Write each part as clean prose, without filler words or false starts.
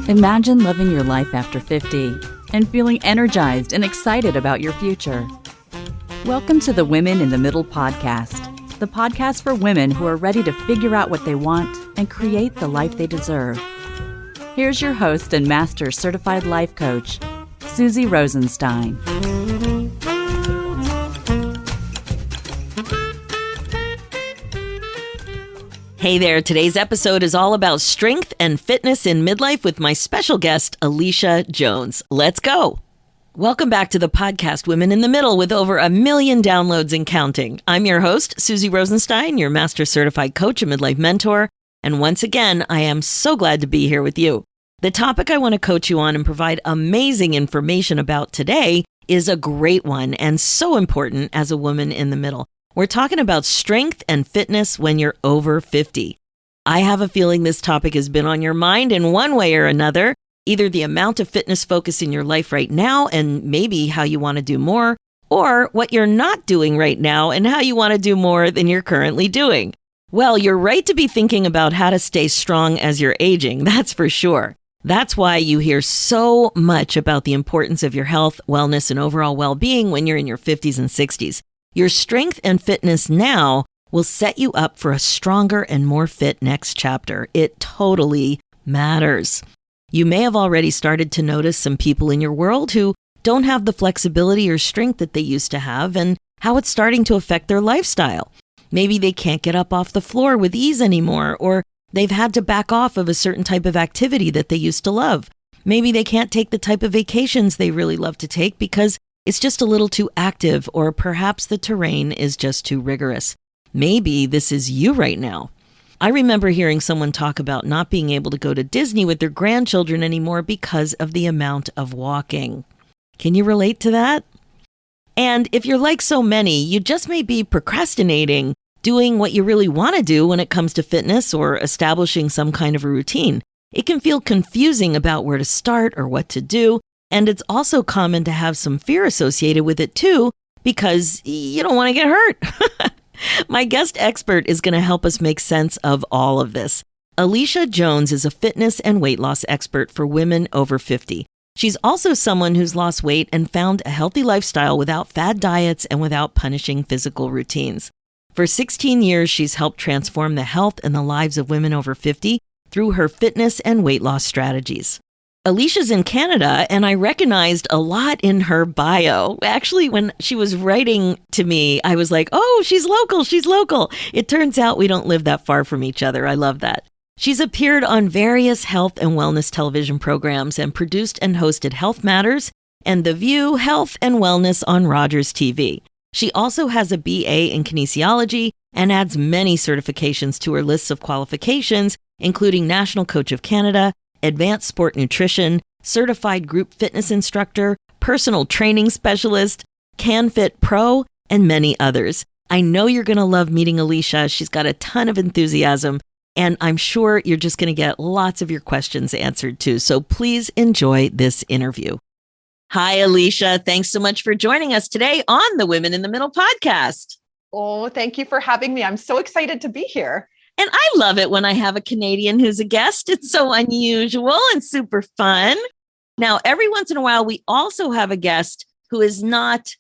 Imagine living your life after 50 and feeling energized and excited about your future. Welcome to the Women in the Middle podcast, the podcast for women who are ready to figure out what they want and create the life they deserve. Here's your host and master certified life coach, Susie Rosenstein. Hey there, today's episode is all about strength and fitness in midlife with my special guest, Alicia Jones. Let's go. Welcome back to the podcast, Women in the Middle, with over 1 million downloads and counting. I'm your host, Susie Rosenstein, your master certified coach and midlife mentor. And once again, I am so glad to be here with you. The topic I want to coach you on and provide amazing information about today is a great one and so important as a woman in the middle. We're talking about strength and fitness when you're over 50. I have a feeling this topic has been on your mind in one way or another, either the amount of fitness focus in your life right now and maybe how you want to do more, or what you're not doing right now and how you want to do more than you're currently doing. Well, you're right to be thinking about how to stay strong as you're aging, that's for sure. That's why you hear so much about the importance of your health, wellness, and overall well-being when you're in your 50s and 60s. Your strength and fitness now will set you up for a stronger and more fit next chapter. It totally matters. You may have already started to notice some people in your world who don't have the flexibility or strength that they used to have and how it's starting to affect their lifestyle. Maybe they can't get up off the floor with ease anymore, or they've had to back off of a certain type of activity that they used to love. Maybe they can't take the type of vacations they really love to take because it's just a little too active, or perhaps the terrain is just too rigorous. Maybe this is you right now. I remember hearing someone talk about not being able to go to Disney with their grandchildren anymore because of the amount of walking. Can you relate to that? And if you're like so many, you just may be procrastinating doing what you really want to do when it comes to fitness or establishing some kind of a routine. It can feel confusing about where to start or what to do. And it's also common to have some fear associated with it too, because you don't want to get hurt. My guest expert is going to help us make sense of all of this. Alicia Jones is a fitness and weight loss expert for women over 50. She's also someone who's lost weight and found a healthy lifestyle without fad diets and without punishing physical routines. For 16 years, she's helped transform the health and the lives of women over 50 through her fitness and weight loss strategies. Alicia's in Canada, and I recognized a lot in her bio. Actually, when she was writing to me, I was like, oh, she's local. It turns out we don't live that far from each other. I love that. She's appeared on various health and wellness television programs and produced and hosted Health Matters and The View Health and Wellness on Rogers TV. She also has a BA in kinesiology and adds many certifications to her lists of qualifications, including National Coach of Canada, Advanced Sport Nutrition, Certified Group Fitness Instructor, Personal Training Specialist, CanFit Pro, and many others. I know you're going to love meeting Alicia. She's got a ton of enthusiasm, and I'm sure you're just going to get lots of your questions answered too. So please enjoy this interview. Hi, Alicia. Thanks so much for joining us today on the Women in the Middle podcast. Oh, thank you for having me. I'm so excited to be here. And I love it when I have a Canadian who's a guest. It's so unusual and super fun. Now, every once in a while, we also have a guest who is not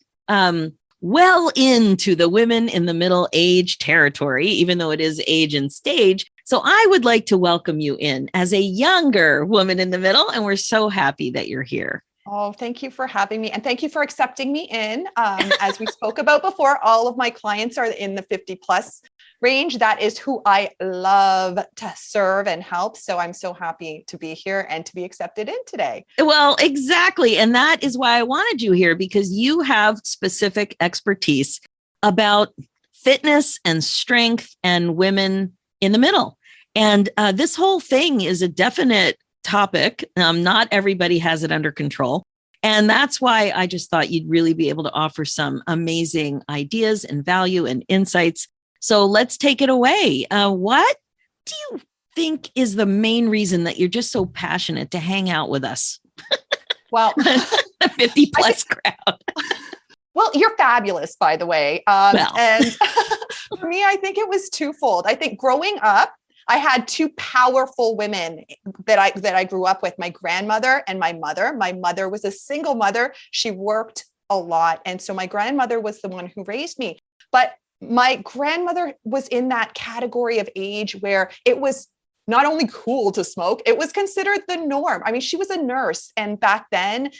well into the women in the middle age territory, even though it is age and stage. So I would like to welcome you in as a younger woman in the middle. And we're so happy that you're here. Oh, thank you for having me. And thank you for accepting me in. As we spoke about before, all of my clients are in the 50 plus range. That is who I love to serve and help. So I'm so happy to be here and to be accepted in today. Well, exactly. And that is why I wanted you here, because you have specific expertise about fitness and strength and women in the middle. And this whole thing is a definite topic. Not everybody has it under control. And that's why I just thought you'd really be able to offer some amazing ideas and value and insights. So let's take it away. What do you think is the main reason that you're just so passionate to hang out with us? Well, the 50 plus crowd. Well, you're fabulous, by the way. And for me, I think it was twofold. I think growing up, I had two powerful women that I grew up with, my grandmother and my mother. My mother was a single mother. She worked a lot. And so my grandmother was the one who raised me. But my grandmother was in that category of age where it was not only cool to smoke, it was considered the norm. I mean, she was a nurse, and back then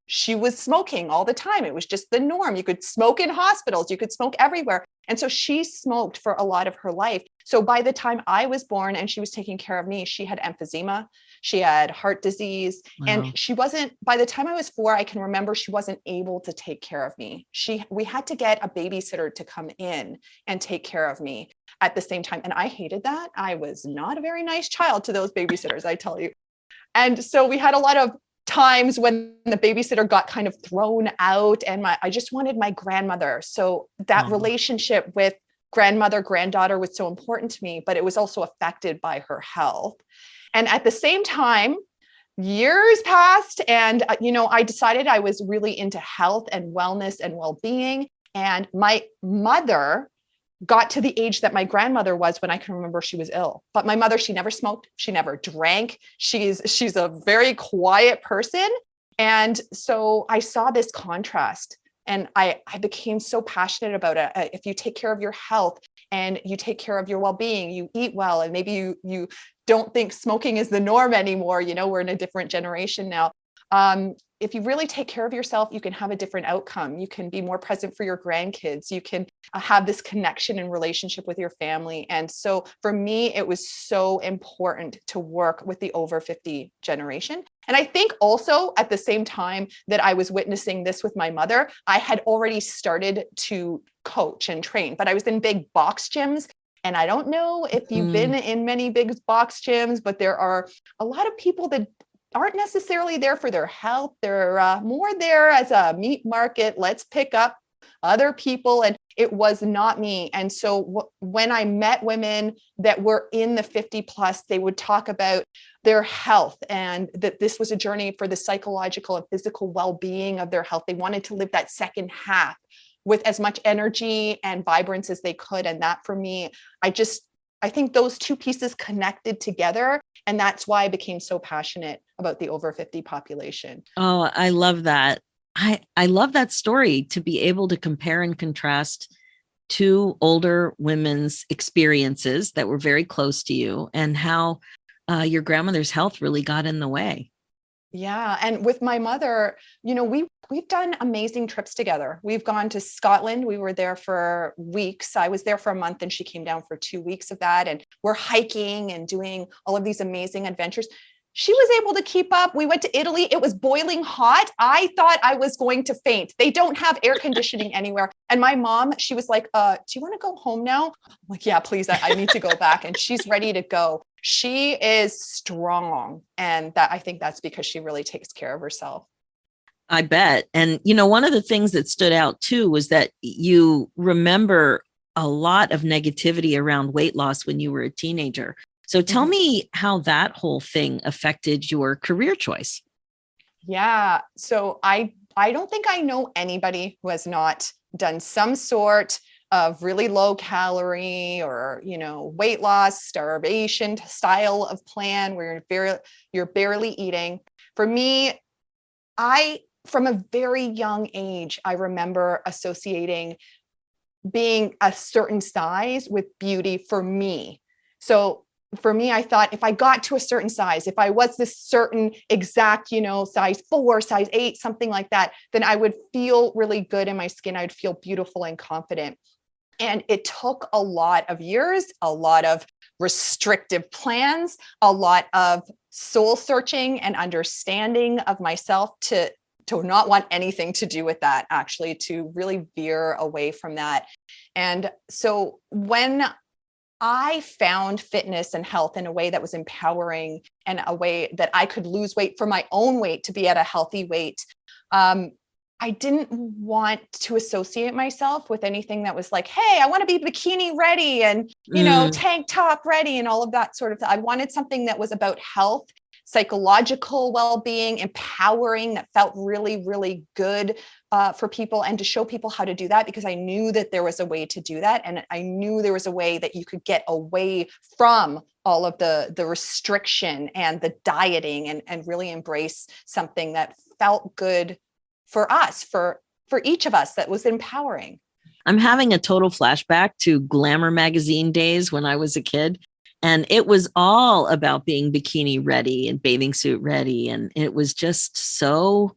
she was smoking all the time. It was just the norm. You could smoke in hospitals, you could smoke everywhere. And so she smoked for a lot of her life. So by the time I was born and she was taking care of me, she had emphysema, she had heart disease, and she wasn't, by the time I was 4, I can remember she wasn't able to take care of me. We had to get a babysitter to come in and take care of me at the same time. And I hated that. I was not a very nice child to those babysitters, I tell you. And so we had a lot of times when the babysitter got kind of thrown out, and I just wanted my grandmother. So that relationship with grandmother, granddaughter was so important to me, but it was also affected by her health. And at the same time, years passed, and I decided I was really into health and wellness and well-being. And my mother got to the age that my grandmother was when I can remember she was ill. But my mother, she never smoked. She never drank. She's a very quiet person. And so I saw this contrast, and I became so passionate about it. If you take care of your health and you take care of your well-being, you eat well, and maybe you don't think smoking is the norm anymore. We're in a different generation now. If you really take care of yourself, you can have a different outcome. You can be more present for your grandkids. You can have this connection and relationship with your family. And so for me, it was so important to work with the over 50 generation. And I think also at the same time that I was witnessing this with my mother, I had already started to coach and train, but I was in big box gyms. And I don't know if you've been in many big box gyms, but there are a lot of people that aren't necessarily there for their health. They're more there as a meat market. Let's pick up other people. And it was not me. And so when I met women that were in the 50 plus, they would talk about their health, and that this was a journey for the psychological and physical well-being of their health. They wanted to live that second half with as much energy and vibrance as they could. And that for me, I think those two pieces connected together. And that's why I became so passionate about the over 50 population. Oh, I love that. I love that story, to be able to compare and contrast two older women's experiences that were very close to you, and how your grandmother's health really got in the way. Yeah. And with my mother, we've done amazing trips together. We've gone to Scotland. We were there for weeks. I was there for a month, and she came down for 2 weeks of that. And we're hiking and doing all of these amazing adventures. She was able to keep up. We went to Italy. It was boiling hot. I thought I was going to faint. They don't have air conditioning anywhere. And my mom, she was like, do you want to go home now? I'm like, yeah, please. I need to go back. And she's ready to go. She is strong. And I think that's because she really takes care of herself. I bet. And, one of the things that stood out too was that you remember a lot of negativity around weight loss when you were a teenager. So tell me how that whole thing affected your career choice. Yeah. So I don't think I know anybody who has not done some sort of really low calorie or, weight loss, starvation style of plan where you're barely eating. For me, from a very young age, I remember associating being a certain size with beauty for me. So for me, I thought if I got to a certain size, if I was this certain exact, size 4, size 8, something like that, then I would feel really good in my skin. I'd feel beautiful and confident. And it took a lot of years, a lot of restrictive plans, a lot of soul searching and understanding of myself to not want anything to do with that, actually, to really veer away from that. And so when I found fitness and health in a way that was empowering, and a way that I could lose weight for my own weight to be at a healthy weight, I didn't want to associate myself with anything that was like, hey, I want to be bikini ready and, tank top ready and all of that sort of thing. I wanted something that was about health, psychological well-being, empowering, that felt really, really good for people, and to show people how to do that, because I knew that there was a way to do that. And I knew there was a way that you could get away from all of the restriction and the dieting, and really embrace something that felt good for us, for each of us, that was empowering. I'm having a total flashback to Glamour magazine days when I was a kid. And it was all about being bikini ready and bathing suit ready. And it was just so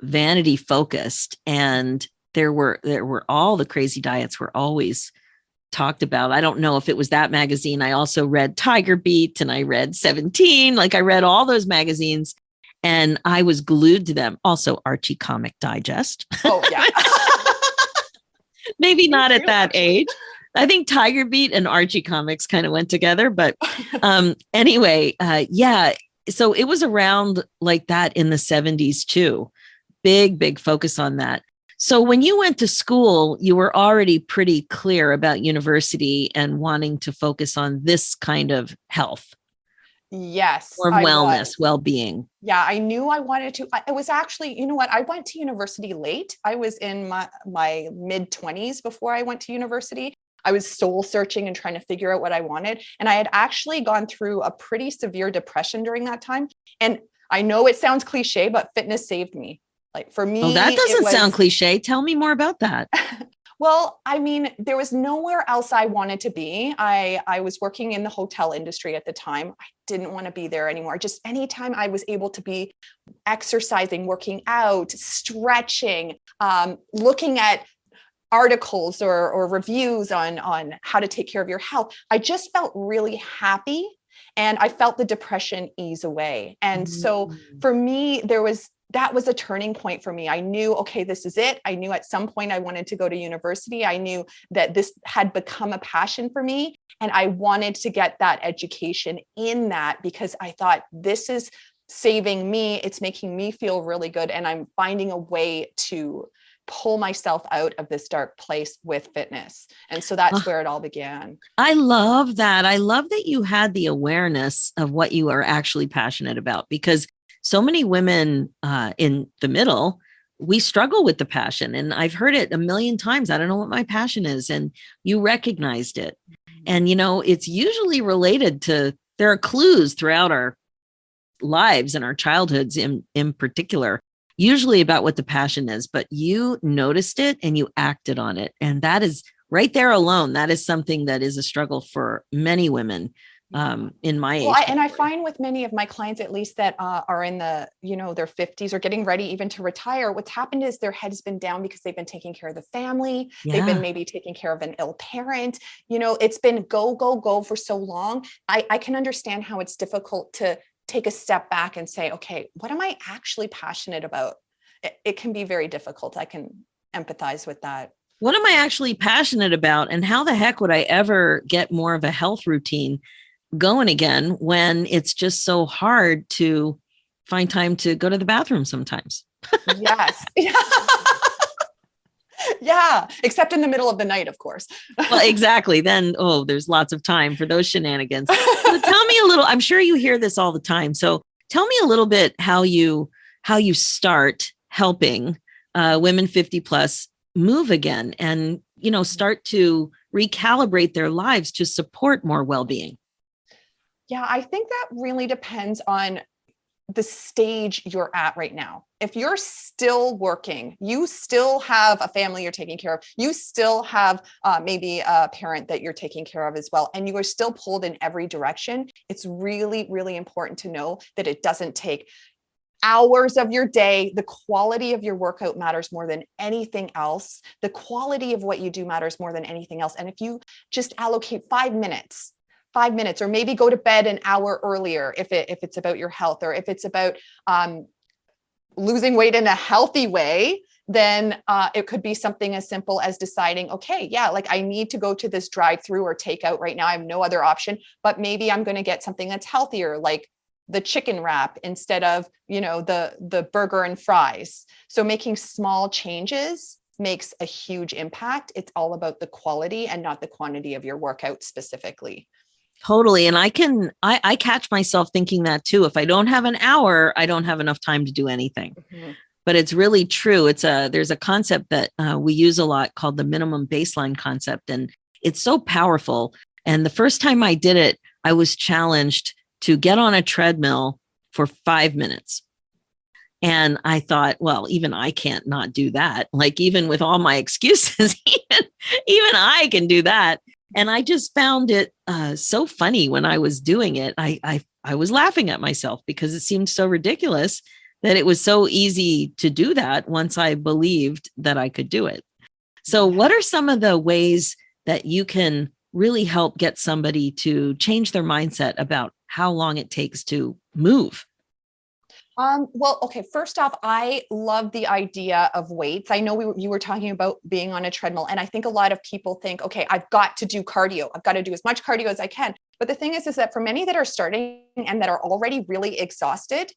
vanity focused. And there were all the crazy diets were always talked about. I don't know if it was that magazine. I also read Tiger Beat, and I read 17. Like, I read all those magazines and I was glued to them. Also Archie Comic Digest. Oh yeah. Maybe not at that age. I think Tiger Beat and Archie Comics kind of went together, but anyway, yeah. So it was around like that in the 70s too. Big focus on that. So when you went to school, you were already pretty clear about university and wanting to focus on this kind of health. Yes. Or wellness, well-being. Yeah, I knew I wanted to. It was actually, you know what? I went to university late. I was in my mid-20s before I went to university. I was soul searching and trying to figure out what I wanted. And I had actually gone through a pretty severe depression during that time. And I know it sounds cliche, but fitness saved me. Like, for me, oh, that doesn't sound cliche. Tell me more about that. Well, I mean, there was nowhere else I wanted to be. I was working in the hotel industry at the time. I didn't want to be there anymore. Just anytime I was able to be exercising, working out, stretching, looking at articles or reviews on how to take care of your health, I just felt really happy, and I felt the depression ease away. And so for me, that was a turning point for me. I knew, okay, this is it. I knew at some point I wanted to go to university. I knew that this had become a passion for me, and I wanted to get that education in that, because I thought, this is saving me. It's making me feel really good. And I'm finding a way to pull myself out of this dark place with fitness. And so that's where it all began. I love that. I love that you had the awareness of what you are actually passionate about, because so many women in the middle, we struggle with the passion. And I've heard it a million times. I don't know what my passion is. And you recognized it. And, you know, it's usually related to, there are clues throughout our lives and our childhoods in particular, usually about what the passion is, but you noticed it and you acted on it. And that is right there alone. That is something that is a struggle for many women. In my age. Well, and I find with many of my clients, at least that are in the, their 50s or getting ready even to retire, what's happened is their head's been down because they've been taking care of the family. Yeah. They've been maybe taking care of an ill parent. It's been go for so long. I can understand how it's difficult to take a step back and say, okay, what am I actually passionate about? It can be very difficult. I can empathize with that. What am I actually passionate about? And how the heck would I ever get more of a health routine going again when it's just so hard to find time to go to the bathroom sometimes? Yes. Yeah. Except in the middle of the night, of course. Well, exactly. Then, there's lots of time for those shenanigans. So tell me a little, I'm sure you hear this all the time. So tell me a little bit how you start helping women 50 plus move again and, start to recalibrate their lives to support more well-being. Yeah, I think that really depends on the stage you're at right now. If you're still working, you still have a family you're taking care of, you still have maybe a parent that you're taking care of as well, and you are still pulled in every direction, it's really, really important to know that it doesn't take hours of your day. The quality of your workout matters more than anything else. The quality of what you do matters more than anything else. And if you just allocate 5 minutes, or maybe go to bed an hour earlier, if it's about your health, or if it's about losing weight in a healthy way, then it could be something as simple as deciding, okay, yeah, like I need to go to this drive-through or takeout right now. I have no other option, but maybe I'm going to get something that's healthier, like the chicken wrap instead of, the burger and fries. So making small changes makes a huge impact. It's all about the quality and not the quantity of your workout specifically. Totally. And I catch myself thinking that too. If I don't have an hour, I don't have enough time to do anything. Mm-hmm. But it's really true. There's a concept that we use a lot called the minimum baseline concept. And it's so powerful. And the first time I did it, I was challenged to get on a treadmill for 5 minutes. And I thought, well, even I can't not do that. Like, even with all my excuses, even I can do that. And I just found it so funny when I was doing it. I was laughing at myself because it seemed so ridiculous that it was so easy to do that once I believed that I could do it. So what are some of the ways that you can really help get somebody to change their mindset about how long it takes to move? Well, okay. First off, I love the idea of weights. I know you were talking about being on a treadmill, and I think a lot of people think, okay, I've got to do cardio. I've got to do as much cardio as I can. But the thing is that for many that are starting and that are already really exhausted,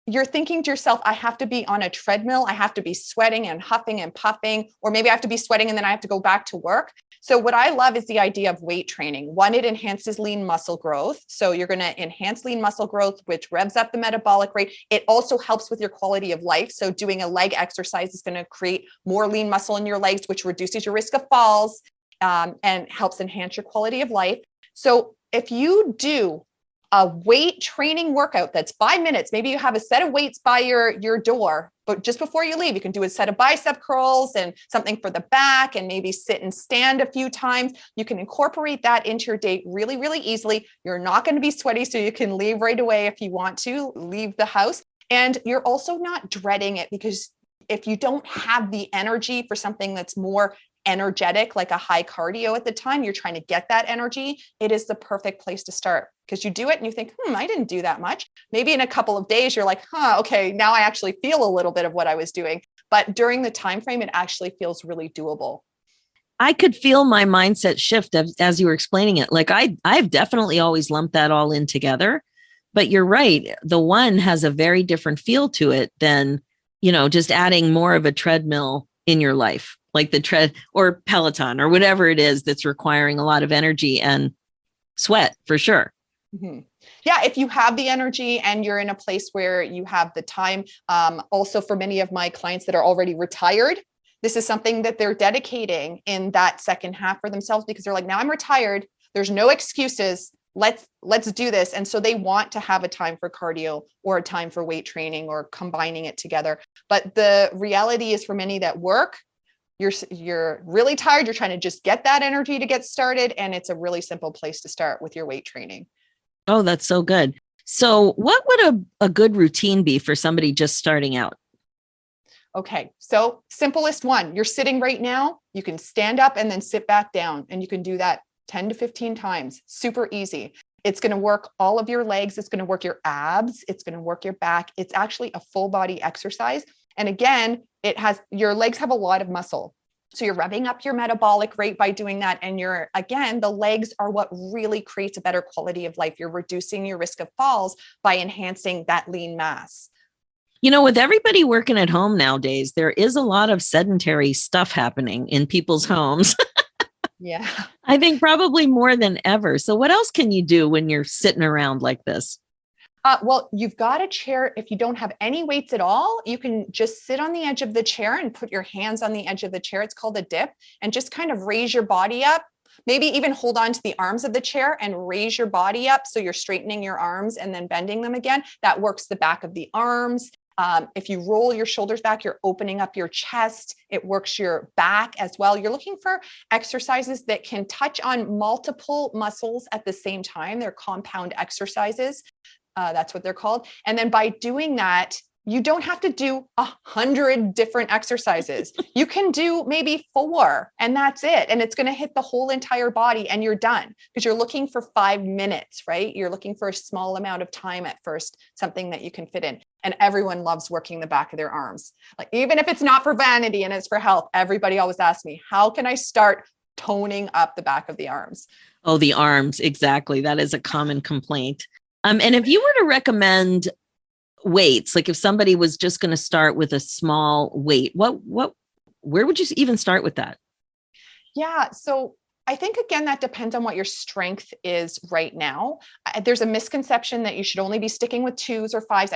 you're thinking to yourself, I have to be on a treadmill. I have to be sweating and huffing and puffing, or maybe I have to be sweating and then I have to go back to work. So what I love is the idea of weight training. One, it enhances lean muscle growth. So you're going to enhance lean muscle growth, which revs up the metabolic rate. It also helps with your quality of life. So doing a leg exercise is going to create more lean muscle in your legs, which reduces your risk of falls and helps enhance your quality of life. So if you do a weight training workout that's 5 minutes, maybe you have a set of weights by your door, but just before you leave, you can do a set of bicep curls and something for the back and maybe sit and stand a few times. You can incorporate that into your day really, really easily. You're not going to be sweaty, so you can leave right away if you want to leave the house. And you're also not dreading it, because if you don't have the energy for something that's more energetic, like a high cardio at the time, you're trying to get that energy, it is the perfect place to start, because you do it and you think, I didn't do that much. Maybe in a couple of days, you're like, okay, now I actually feel a little bit of what I was doing. But during the time frame, it actually feels really doable. I could feel my mindset shift as you were explaining it. Like I've definitely always lumped that all in together, but you're right. The one has a very different feel to it than, just adding more of a treadmill in your life, like the tread or Peloton or whatever it is that's requiring a lot of energy and sweat for sure. Mm-hmm. Yeah, if you have the energy and you're in a place where you have the time. Also, for many of my clients that are already retired, this is something that they're dedicating in that second half for themselves, because they're like, now I'm retired. There's no excuses. Let's do this. And so they want to have a time for cardio or a time for weight training or combining it together. But the reality is, for many that work, you're really tired. You're trying to just get that energy to get started. And it's a really simple place to start with your weight training. Oh, that's so good. So what would a good routine be for somebody just starting out? Okay. So simplest one, you're sitting right now, you can stand up and then sit back down, and you can do that 10 to 15 times. Super easy. It's going to work all of your legs. It's going to work your abs. It's going to work your back. It's actually a full body exercise. And again, your legs have a lot of muscle. So you're revving up your metabolic rate by doing that. And the legs are what really creates a better quality of life. You're reducing your risk of falls by enhancing that lean mass. With everybody working at home nowadays, there is a lot of sedentary stuff happening in people's homes. Yeah. I think probably more than ever. So what else can you do when you're sitting around like this? Well, you've got a chair. If you don't have any weights at all, you can just sit on the edge of the chair and put your hands on the edge of the chair. It's called a dip, and just kind of raise your body up. Maybe even hold on to the arms of the chair and raise your body up. So you're straightening your arms and then bending them again. That works the back of the arms. If you roll your shoulders back, you're opening up your chest. It works your back as well. You're looking for exercises that can touch on multiple muscles at the same time. They're compound exercises. That's what they're called. And then by doing that, you don't have to do 100 different exercises. You can do maybe 4, and that's it. And it's going to hit the whole entire body, and you're done, because you're looking for 5 minutes, right? You're looking for a small amount of time at first, something that you can fit in. And everyone loves working the back of their arms. Like, even if it's not for vanity and it's for health, everybody always asks me, how can I start toning up the back of the arms? Oh, the arms. Exactly. That is a common complaint. And if you were to recommend weights, like if somebody was just going to start with a small weight, where would you even start with that? Yeah. So I think, again, that depends on what your strength is right now. There's a misconception that you should only be sticking with 2s or 5s.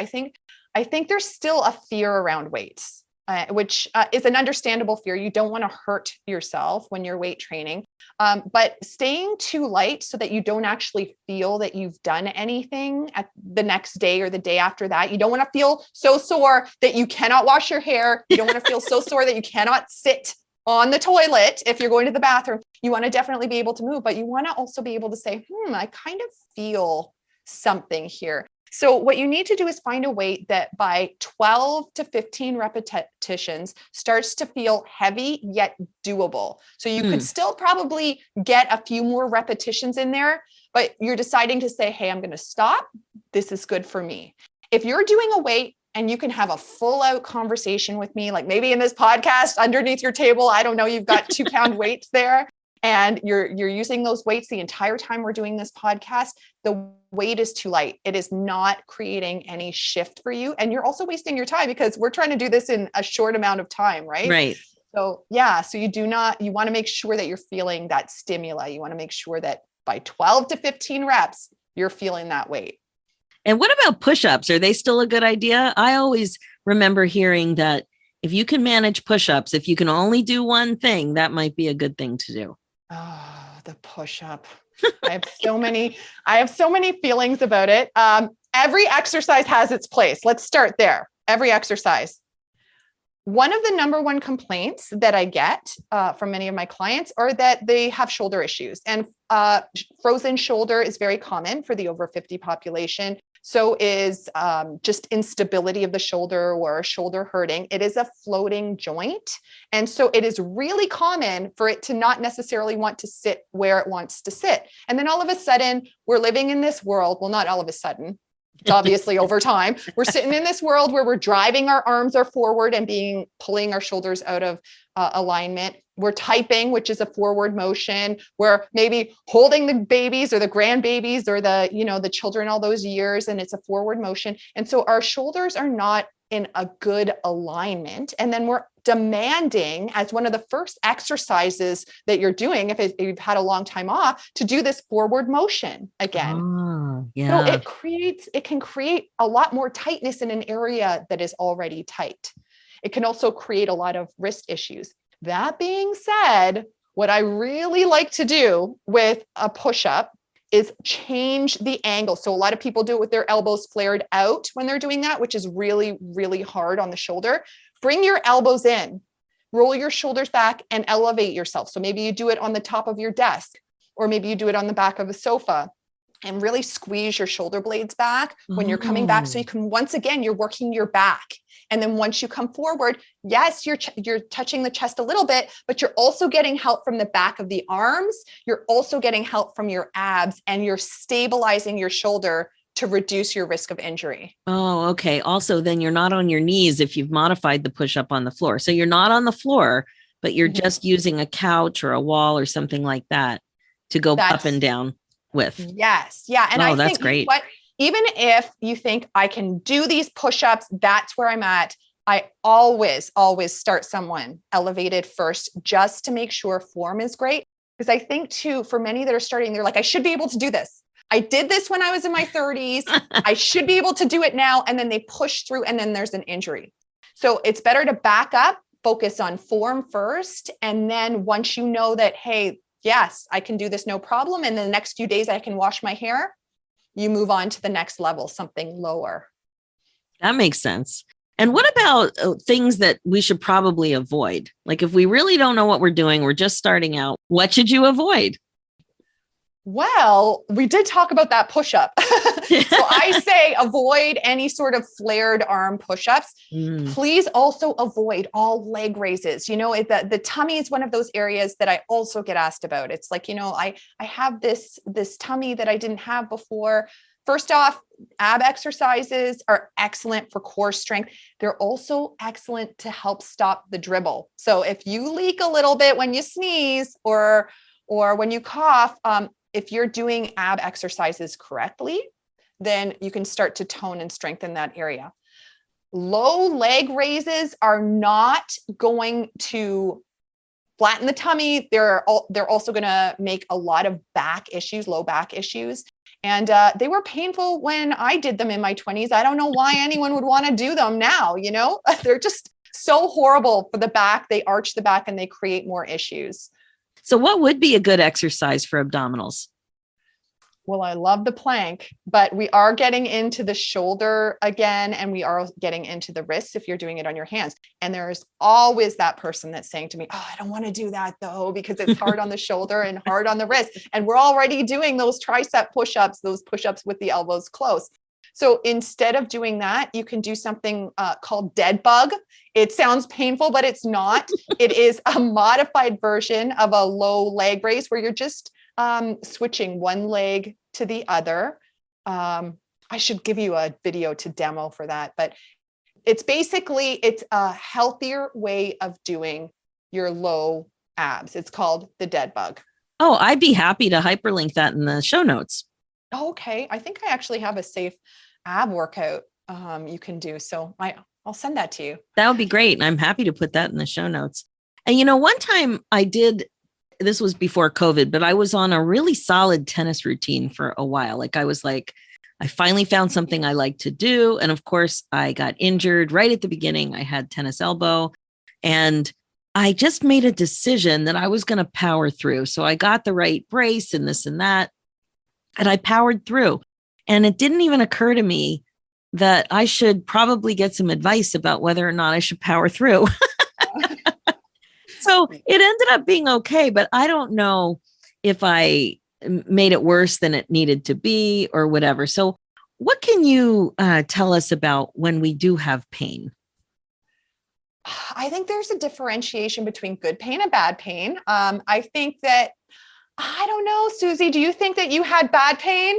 I think there's still a fear around weights, which is an understandable fear. You don't want to hurt yourself when you're weight training, but staying too light so that you don't actually feel that you've done anything at the next day or the day after that. You don't want to feel so sore that you cannot wash your hair. You don't want to feel so sore that you cannot sit on the toilet if you're going to the bathroom. You want to definitely be able to move, but you want to also be able to say, I kind of feel something here. So what you need to do is find a weight that by 12 to 15 repetitions starts to feel heavy yet doable. So you could still probably get a few more repetitions in there, but you're deciding to say, hey, I'm going to stop. This is good for me. If you're doing a weight and you can have a full out conversation with me, like maybe in this podcast underneath your table, I don't know, you've got 2-pound weights there and you're using those weights the entire time we're doing this podcast, the weight is too light. It is not creating any shift for you. And you're also wasting your time because we're trying to do this in a short amount of time, right? Right. So so you want to make sure that you're feeling that stimuli. You want to make sure that by 12 to 15 reps, you're feeling that weight. And what about push-ups? Are they still a good idea? I always remember hearing that if you can manage push-ups, if you can only do one thing, that might be a good thing to do. Oh, the push-up. I have so many feelings about it. Every exercise has its place. Let's start there. Every exercise. One of the number one complaints that I get from many of my clients are that they have shoulder issues, and frozen shoulder is very common for the over 50 population. So is just instability of the shoulder or shoulder hurting. It is a floating joint. And so it is really common for it to not necessarily want to sit where it wants to sit. And then all of a sudden, we're living in this world. Well, not all of a sudden. It's obviously over time. We're sitting in this world where we're driving our arms are forward and pulling our shoulders out of alignment. We're typing, which is a forward motion. We're maybe holding the babies or the grandbabies or the children all those years, and it's a forward motion. And so our shoulders are not in a good alignment. And then we're demanding as one of the first exercises that you're doing, if you've had a long time off, to do this forward motion again. Oh, yeah. So it can create a lot more tightness in an area that is already tight. It can also create a lot of wrist issues. That being said, what I really like to do with a push-up is change the angle. So a lot of people do it with their elbows flared out when they're doing that, which is really, really hard on the shoulder. Bring your elbows in, roll your shoulders back and elevate yourself. So maybe you do it on the top of your desk, or maybe you do it on the back of a sofa, and really squeeze your shoulder blades back when you're coming back. So you can, once again, you're working your back. And then once you come forward, yes, you're touching the chest a little bit, but you're also getting help from the back of the arms. You're also getting help from your abs, and you're stabilizing your shoulder to reduce your risk of injury. Oh, okay. Also, then you're not on your knees if you've modified the push-up on the floor. So you're not on the floor, but you're just using a couch or a wall or something like that to go up and down with. Yes. Yeah. And I that's think great. Even if you think I can do these push-ups, that's where I'm at. I always start someone elevated first, just to make sure form is great. Because I think too, for many that are starting, they're like, I should be able to do this. I did this when I was in my 30s. I should be able to do it now. And then they push through, and then there's an injury. So it's better to back up, focus on form first. And then once you know that, hey, yes, I can do this, no problem. And the next few days I can wash my hair, you move on to the next level, something lower. That makes sense. And what about things that we should probably avoid? Like if we really don't know what we're doing, we're just starting out, what should you avoid? Well, we did talk about that push-up. So I say avoid any sort of flared arm push-ups. Please also avoid all leg raises. The tummy is one of those areas that I also get asked about. It's like, I have this tummy that I didn't have before. First off, ab exercises are excellent for core strength. They're also excellent to help stop the dribble. So if you leak a little bit when you sneeze or when you cough, if you're doing ab exercises correctly, then you can start to tone and strengthen that area. Low leg raises are not going to flatten the tummy. They're also going to make a lot of back issues, low back issues. And they were painful when I did them in my 20s. I don't know why anyone would want to do them now. They're just so horrible for the back. They arch the back and they create more issues. So what would be a good exercise for abdominals? Well, I love the plank, but we are getting into the shoulder again, and we are getting into the wrists if you're doing it on your hands. And there's always that person that's saying to me, oh, I don't want to do that though, because it's hard on the shoulder and hard on the wrist. And we're already doing those tricep push-ups, with the elbows close. So instead of doing that, you can do something called dead bug. It sounds painful, but it's not. It is a modified version of a low leg raise where you're just switching one leg to the other. I should give you a video to demo for that, but it's a healthier way of doing your low abs. It's called the dead bug. Oh, I'd be happy to hyperlink that in the show notes. Okay. I think I actually have a safe ab workout you can do. So I'll send that to you. That would be great. And I'm happy to put that in the show notes. And one time I did, this was before COVID, but I was on a really solid tennis routine for a while. I finally found something I like to do. And of course I got injured right at the beginning. I had tennis elbow and I just made a decision that I was going to power through. So I got the right brace and this and that, and I powered through. And it didn't even occur to me that I should probably get some advice about whether or not I should power through. So it ended up being okay, but I don't know if I made it worse than it needed to be or whatever. So what can you tell us about when we do have pain? I think there's a differentiation between good pain and bad pain. I think that, I don't know, Susie, do you think that you had bad pain?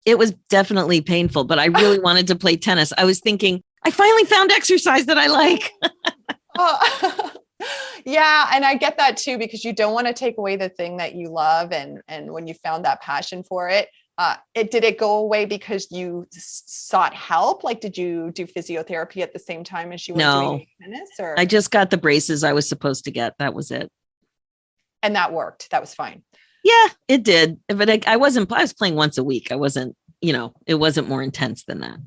It was definitely painful, but I really wanted to play tennis. I was thinking, I finally found exercise that I like. Yeah. And I get that too, because you don't want to take away the thing that you love. And when you found that passion for it, did it go away because you sought help? Like, did you do physiotherapy at the same time as you were doing tennis? Or? I just got the braces I was supposed to get. That was it. And that worked. That was fine. Yeah, it did. But I was playing once a week. I wasn't, it wasn't more intense than that.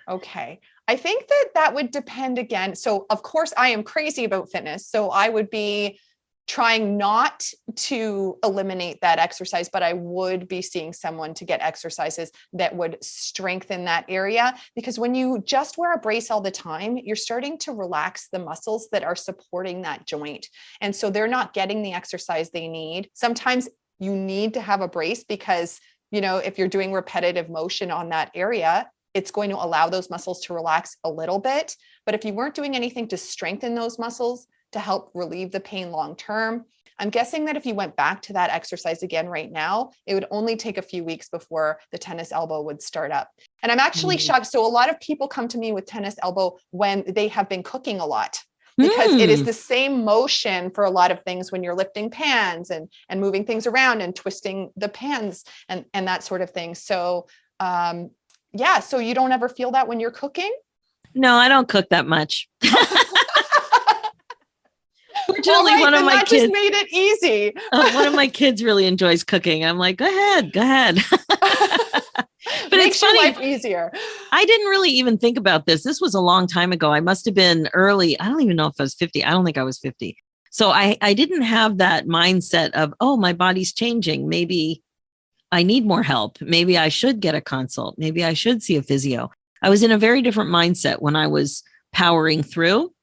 Okay. I think that would depend again. So of course I am crazy about fitness. So I would be trying not to eliminate that exercise, but I would be seeing someone to get exercises that would strengthen that area. Because when you just wear a brace all the time, you're starting to relax the muscles that are supporting that joint. And so they're not getting the exercise they need. Sometimes you need to have a brace because, if you're doing repetitive motion on that area, it's going to allow those muscles to relax a little bit. But if you weren't doing anything to strengthen those muscles to help relieve the pain long-term, I'm guessing that if you went back to that exercise again right now, it would only take a few weeks before the tennis elbow would start up. And I'm actually shocked. So a lot of people come to me with tennis elbow when they have been cooking a lot, because it is the same motion for a lot of things when you're lifting pans and moving things around and twisting the pans and that sort of thing. So, yeah. So you don't ever feel that when you're cooking? No, I don't cook that much. Fortunately, right, one of my kids just made it easy. One of my kids really enjoys cooking. I'm like, go ahead. But Makes it's funny. your life easier. I didn't really even think about this. This was a long time ago. I must have been early. I don't even know if I was 50. I don't think I was 50. So I didn't have that mindset of, oh, my body's changing. Maybe I need more help. Maybe I should get a consult. Maybe I should see a physio. I was in a very different mindset when I was powering through.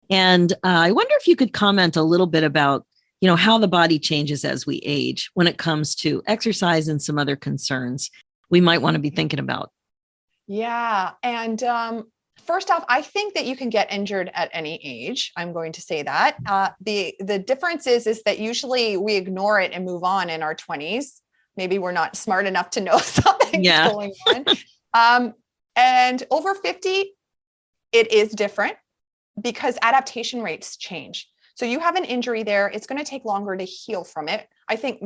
And I wonder if you could comment a little bit about, how the body changes as we age when it comes to exercise and some other concerns we might want to be thinking about. Yeah. And first off, I think that you can get injured at any age. I'm going to say that. The difference is that usually we ignore it and move on in our 20s. Maybe we're not smart enough to know something's going on. And over 50, it is different because adaptation rates change. So you have an injury there. It's going to take longer to heal from it. I think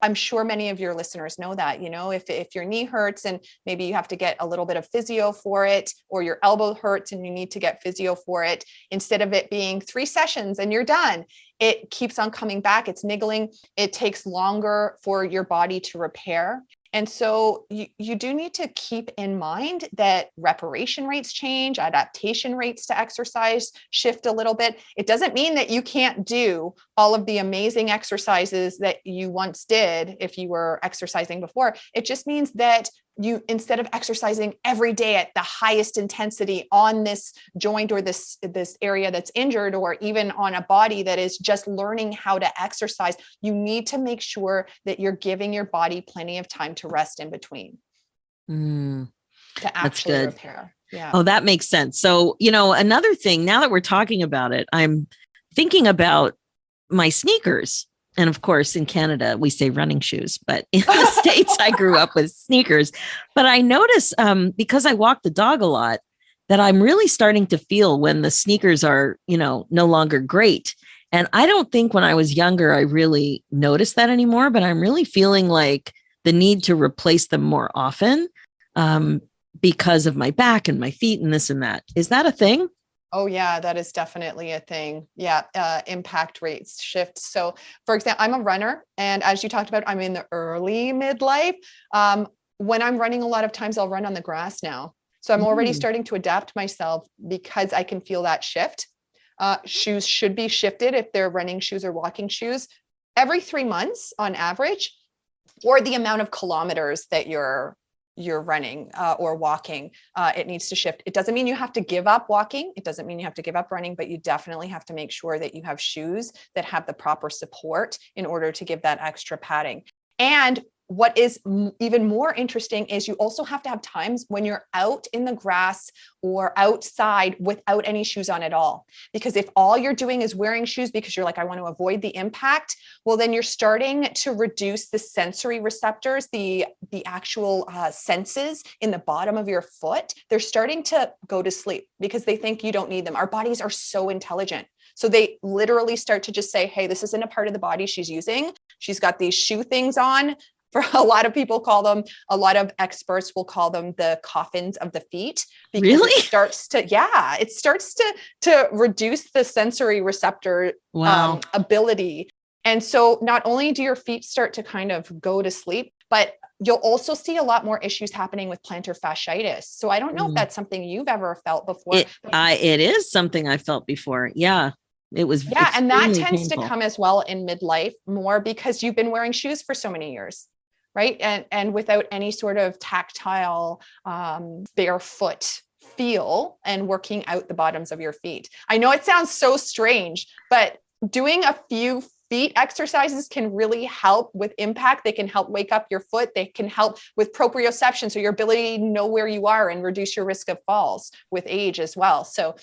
I'm sure many of your listeners know that, if your knee hurts and maybe you have to get a little bit of physio for it, or your elbow hurts and you need to get physio for it, instead of it being 3 sessions and you're done, it keeps on coming back. It's niggling. It takes longer for your body to repair. And so you do need to keep in mind that reparation rates change, adaptation rates to exercise shift a little bit. It doesn't mean that you can't do all of the amazing exercises that you once did if you were exercising before. It just means that you, instead of exercising every day at the highest intensity on this joint or this area that's injured, or even on a body that is just learning how to exercise, you need to make sure that you're giving your body plenty of time to rest in between to actually repair. Yeah. Oh, that makes sense. So, another thing, now that we're talking about it, I'm thinking about my sneakers. And of course, in Canada, we say running shoes, but in the States, I grew up with sneakers. But I notice because I walk the dog a lot, that I'm really starting to feel when the sneakers are, no longer great. And I don't think when I was younger, I really noticed that anymore, but I'm really feeling like the need to replace them more often because of my back and my feet and this and that. Is that a thing? Oh yeah, that is definitely a thing. Yeah. Impact rates shift. So for example, I'm a runner, and as you talked about, I'm in the early midlife. When I'm running, a lot of times I'll run on the grass now. So I'm already starting to adapt myself because I can feel that shift. Shoes should be shifted if they're running shoes or walking shoes every 3 months on average, or the amount of kilometers that you're running or walking, it needs to shift. It doesn't mean you have to give up walking. It doesn't mean you have to give up running, but you definitely have to make sure that you have shoes that have the proper support in order to give that extra padding. And what is even more interesting is you also have to have times when you're out in the grass or outside without any shoes on at all. Because if all you're doing is wearing shoes because you're like, I want to avoid the impact, well, then you're starting to reduce the sensory receptors, the actual senses in the bottom of your foot. They're starting to go to sleep because they think you don't need them. Our bodies are so intelligent. So they literally start to just say, hey, this isn't a part of the body she's using. She's got these shoe things on. For a lot of people a lot of experts will call them the coffins of the feet. Because really? It starts to reduce the sensory receptor ability. And so not only do your feet start to kind of go to sleep, but you'll also see a lot more issues happening with plantar fasciitis. So I don't know if that's something you've ever felt before. It is something I felt before. Yeah. It was. Yeah. And that tends painful. to come as well in midlife more because you've been wearing shoes for so many years. Right. And without any sort of tactile, barefoot feel and working out the bottoms of your feet. I know it sounds so strange, but doing a few feet exercises can really help with impact. They can help wake up your foot. They can help with proprioception. So your ability to know where you are and reduce your risk of falls with age as well. So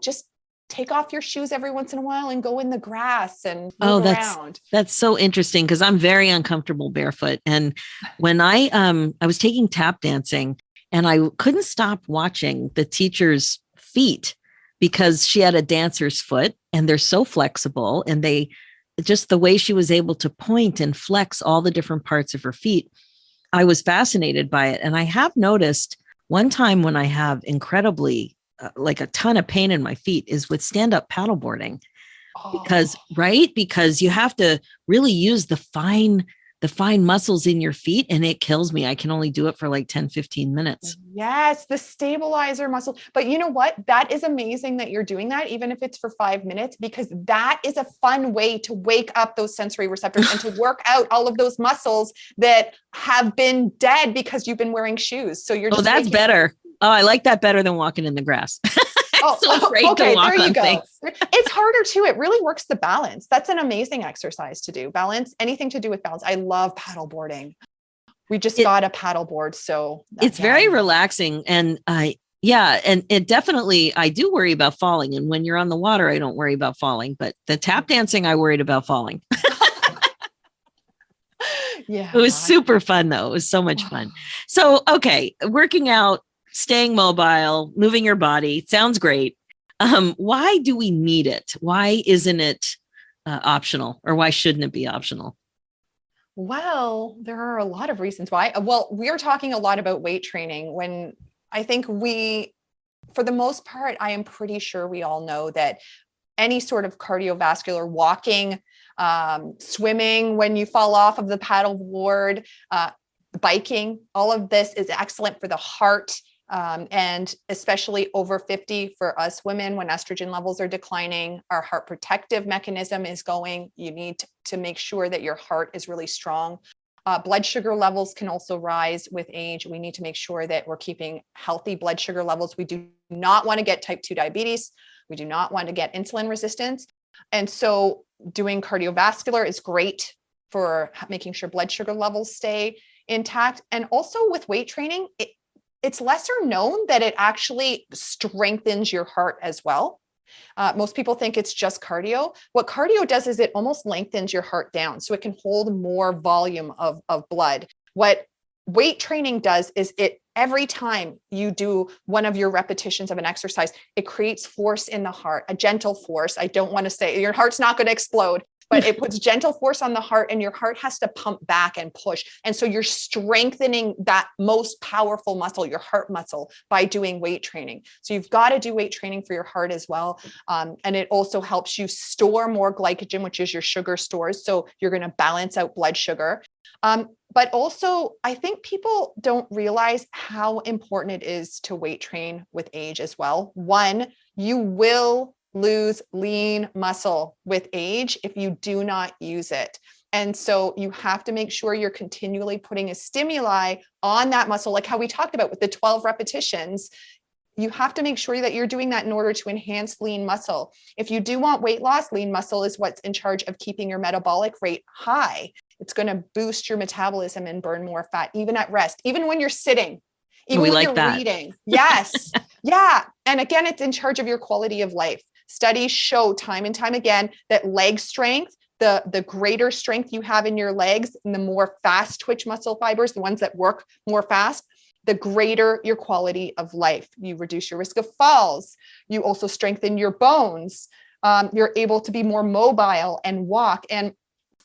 just take off your shoes every once in a while and go in the grass and move around. That's so interesting because I'm very uncomfortable barefoot. And when I was taking tap dancing and I couldn't stop watching the teacher's feet because she had a dancer's foot and they're so flexible and they just the way she was able to point and flex all the different parts of her feet. I was fascinated by it. And I have noticed one time when I have incredibly like a ton of pain in my feet is with stand-up paddleboarding because you have to really use the fine muscles in your feet and it kills me. I can only do it for like 10, 15 minutes. Yes. The stabilizer muscle. But you know what? That is amazing that you're doing that, even if it's for 5 minutes, because that is a fun way to wake up those sensory receptors and to work out all of those muscles that have been dead because you've been wearing shoes. So you're just that's better. Oh, I like that better than walking in the grass. Okay, there you go. Things. It's harder too. It really works the balance. That's an amazing exercise to do. Balance, anything to do with balance. I love paddleboarding. We just got a paddleboard. So it's very relaxing. And and it definitely, I do worry about falling. And when you're on the water, I don't worry about falling, but the tap dancing, I worried about falling. Yeah. It was super fun though. It was so much fun. So, okay. Working out, staying mobile, moving your body. Sounds great. Why do we need it? Why isn't it optional or why shouldn't it be optional? Well, there are a lot of reasons why. Well, we are talking a lot about weight training when I think for the most part, I am pretty sure we all know that any sort of cardiovascular walking, swimming when you fall off of the paddle board, biking, all of this is excellent for the heart. And especially over 50 for us women, when estrogen levels are declining, our heart protective mechanism is going. You need to make sure that your heart is really strong. Blood sugar levels can also rise with age. We need to make sure that we're keeping healthy blood sugar levels. We do not want to get type 2 diabetes. We do not want to get insulin resistance. And so doing cardiovascular is great for making sure blood sugar levels stay intact. And also with weight training, it's lesser known that it actually strengthens your heart as well. Most people think it's just cardio. What cardio does is it almost lengthens your heart down so it can hold more volume of blood. What weight training does is every time you do one of your repetitions of an exercise, it creates force in the heart, a gentle force. I don't want to say your heart's not going to explode, but it puts gentle force on the heart and your heart has to pump back and push. And so you're strengthening that most powerful muscle, your heart muscle, by doing weight training. So you've got to do weight training for your heart as well. And it also helps you store more glycogen, which is your sugar stores. So you're going to balance out blood sugar. But also, I think people don't realize how important it is to weight train with age as well. One, you will lose lean muscle with age if you do not use it. And so you have to make sure you're continually putting a stimuli on that muscle, like how we talked about with the 12 repetitions. You have to make sure that you're doing that in order to enhance lean muscle. If you do want weight loss, lean muscle is what's in charge of keeping your metabolic rate high. It's going to boost your metabolism and burn more fat, even at rest, even when you're sitting, even when you're reading. Yes. Yeah. And again, it's in charge of your quality of life. Studies show time and time again that leg strength, the greater strength you have in your legs and the more fast twitch muscle fibers, the ones that work more fast, the greater your quality of life. You reduce your risk of falls. You also strengthen your bones. You're able to be more mobile and walk. And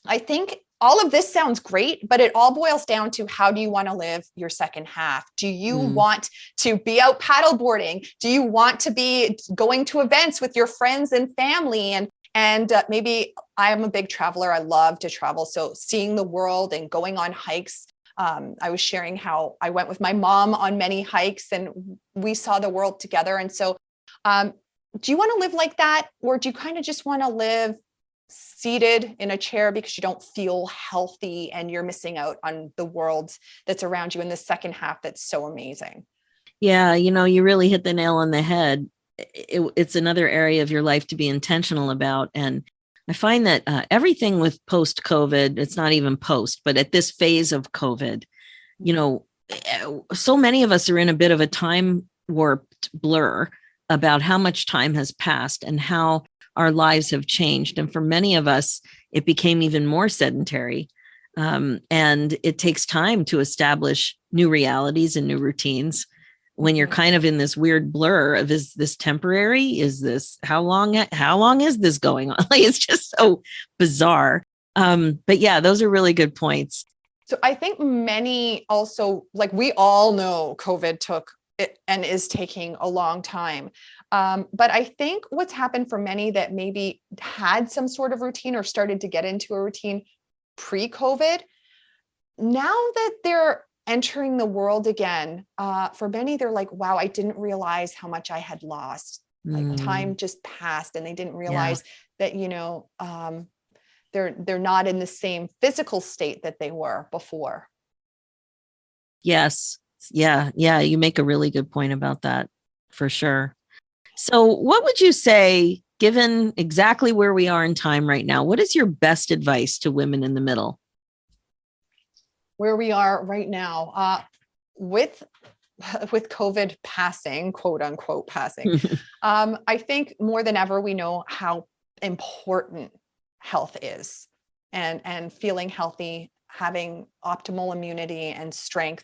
I think all of this sounds great, but it all boils down to how do you want to live your second half? Do you want to be out paddleboarding? Do you want to be going to events with your friends and family? And maybe I am a big traveler. I love to travel. So seeing the world and going on hikes. I was sharing how I went with my mom on many hikes and we saw the world together. And so do you want to live like that? Or do you kind of just want to live seated in a chair because you don't feel healthy and you're missing out on the world that's around you in the second half that's so amazing? Yeah, you really hit the nail on the head. It's another area of your life to be intentional about. And I find that everything with post-COVID, it's not even post, but at this phase of COVID, so many of us are in a bit of a time warped blur about how much time has passed and how our lives have changed. And for many of us, it became even more sedentary. And it takes time to establish new realities and new routines when you're kind of in this weird blur of, is this temporary? Is this, how long is this going on? Like, it's just so bizarre. But yeah, those are really good points. So I think many also, like we all know COVID took it and is taking a long time. But I think what's happened for many that maybe had some sort of routine or started to get into a routine pre-COVID, now that they're entering the world again, for many, they're like, wow, I didn't realize how much I had lost. Like time just passed and they didn't realize that, they're not in the same physical state that they were before. Yes. Yeah. You make a really good point about that for sure. So what would you say, given exactly where we are in time right now, what is your best advice to women in the middle? Where we are right now, with COVID passing, quote unquote passing, I think more than ever, we know how important health is and feeling healthy, having optimal immunity and strength.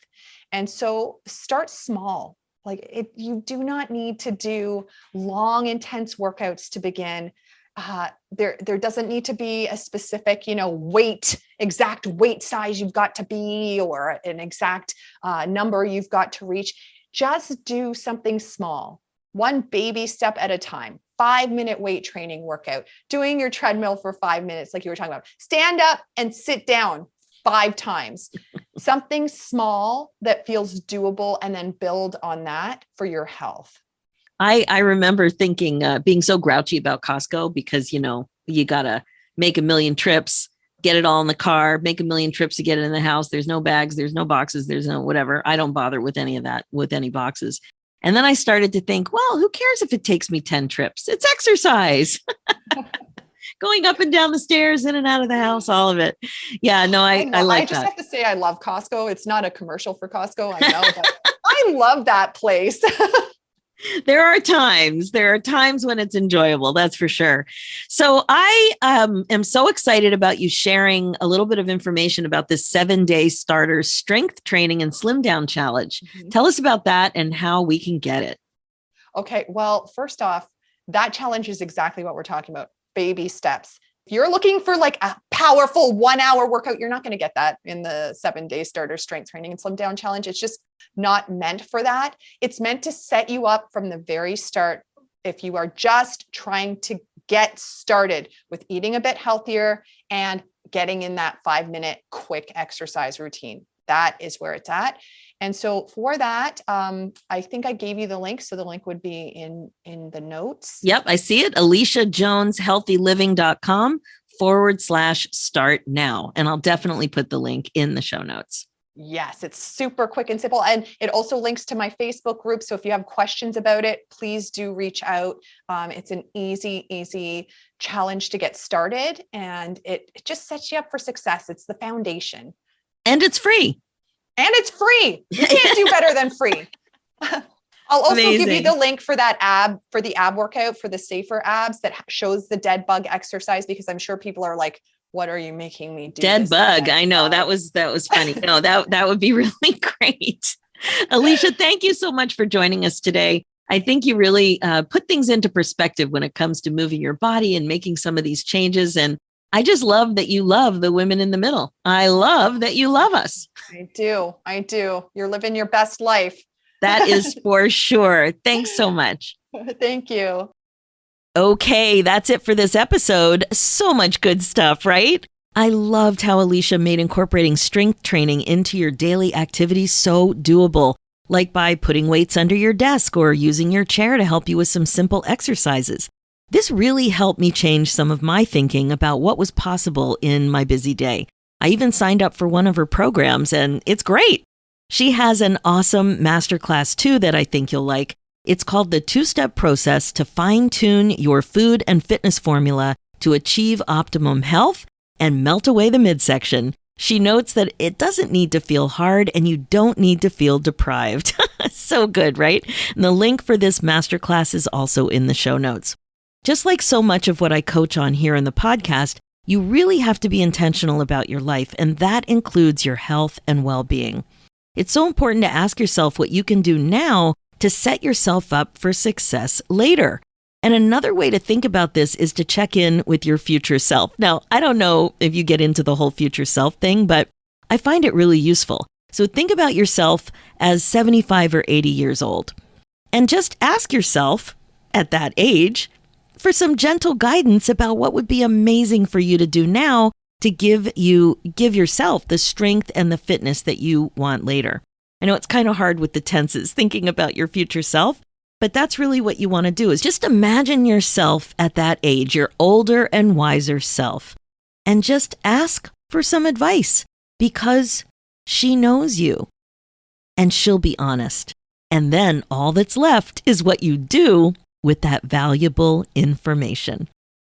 And so start small. Like you do not need to do long, intense workouts to begin. There doesn't need to be a specific, exact weight size you've got to be, or an exact number you've got to reach. Just do something small, one baby step at a time. 5-minute weight training workout, doing your treadmill for 5 minutes, like you were talking about. Stand up and sit down 5 times. Something small that feels doable, and then build on that for your health. I remember thinking, being so grouchy about Costco because, you got to make 1 million trips, get it all in the car, make 1 million trips to get it in the house. There's no bags, there's no boxes, there's no whatever. I don't bother with any of that, with any boxes. And then I started to think, well, who cares if it takes me 10 trips? It's exercise. Going up and down the stairs, in and out of the house, all of it. Yeah, no, I like I just that. have to say I love Costco. It's not a commercial for Costco, I know, but I love that place. There are times when it's enjoyable. That's for sure. So I am so excited about you sharing a little bit of information about this 7-day starter strength training and slim down challenge. Mm-hmm. Tell us about that and how we can get it. Okay. Well, first off, that challenge is exactly what we're talking about. Baby steps. If you're looking for like a powerful 1-hour workout, you're not going to get that in the 7-day starter strength training and slim down challenge. It's just not meant for that. It's meant to set you up from the very start. If you are just trying to get started with eating a bit healthier and getting in that 5-minute quick exercise routine, that is where it's at. And so for that, I think I gave you the link. So the link would be in the notes. Yep, I see it. AliciaJonesHealthyLiving.com/start now. And I'll definitely put the link in the show notes. Yes, it's super quick and simple. And it also links to my Facebook group. So if you have questions about it, please do reach out. It's an easy challenge to get started. And it just sets you up for success. It's the foundation. And it's free. You can't do better than free. I'll also give you the link for that ab workout for the safer abs that shows the dead bug exercise, because I'm sure people are like, what are you making me do? Dead bug. I know that was funny. No, that would be really great. Alicia, thank you so much for joining us today. I think you really put things into perspective when it comes to moving your body and making some of these changes. And I just love that you love the women in the middle. I love that you love us. I do. You're living your best life. That is for sure. Thanks so much. Thank you. Okay, that's it for this episode. So much good stuff, right? I loved how Alicia made incorporating strength training into your daily activities so doable, like by putting weights under your desk or using your chair to help you with some simple exercises. This really helped me change some of my thinking about what was possible in my busy day. I even signed up for one of her programs, and it's great. She has an awesome masterclass too that I think you'll like. It's called the 2-step process to fine-tune your food and fitness formula to achieve optimum health and melt away the midsection. She notes that it doesn't need to feel hard and you don't need to feel deprived. So good, right? And the link for this masterclass is also in the show notes. Just like so much of what I coach on here in the podcast, you really have to be intentional about your life, and that includes your health and well-being. It's so important to ask yourself what you can do now to set yourself up for success later. And another way to think about this is to check in with your future self. Now, I don't know if you get into the whole future self thing, but I find it really useful. So think about yourself as 75 or 80 years old, and just ask yourself at that age for some gentle guidance about what would be amazing for you to do now to give yourself the strength and the fitness that you want later. I know it's kind of hard with the tenses thinking about your future self, but that's really what you want to do, is just imagine yourself at that age, your older and wiser self, and just ask for some advice, because she knows you and she'll be honest. And then all that's left is what you do with that valuable information.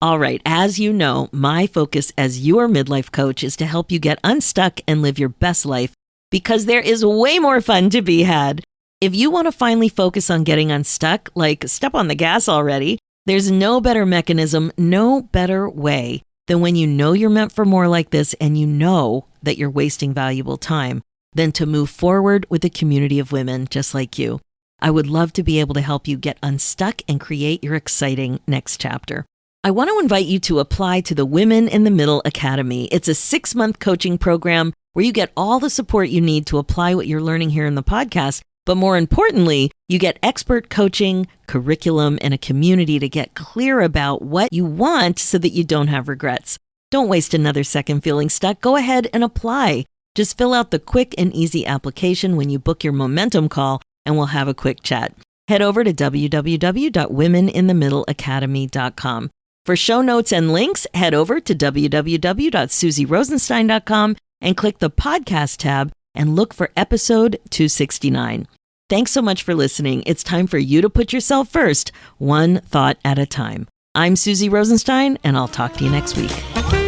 All right, as you know, my focus as your midlife coach is to help you get unstuck and live your best life, because there is way more fun to be had. If you want to finally focus on getting unstuck, like step on the gas already, there's no better mechanism, no better way than when you know you're meant for more like this and you know that you're wasting valuable time, than to move forward with a community of women just like you. I would love to be able to help you get unstuck and create your exciting next chapter. I want to invite you to apply to the Women in the Middle Academy. It's a 6-month coaching program where you get all the support you need to apply what you're learning here in the podcast. But more importantly, you get expert coaching, curriculum, and a community to get clear about what you want so that you don't have regrets. Don't waste another second feeling stuck. Go ahead and apply. Just fill out the quick and easy application when you book your momentum call, and we'll have a quick chat. Head over to www.womeninthemiddleacademy.com. For show notes and links, head over to www.susierosenstein.com and click the podcast tab and look for episode 269. Thanks so much for listening. It's time for you to put yourself first, one thought at a time. I'm Susie Rosenstein, and I'll talk to you next week.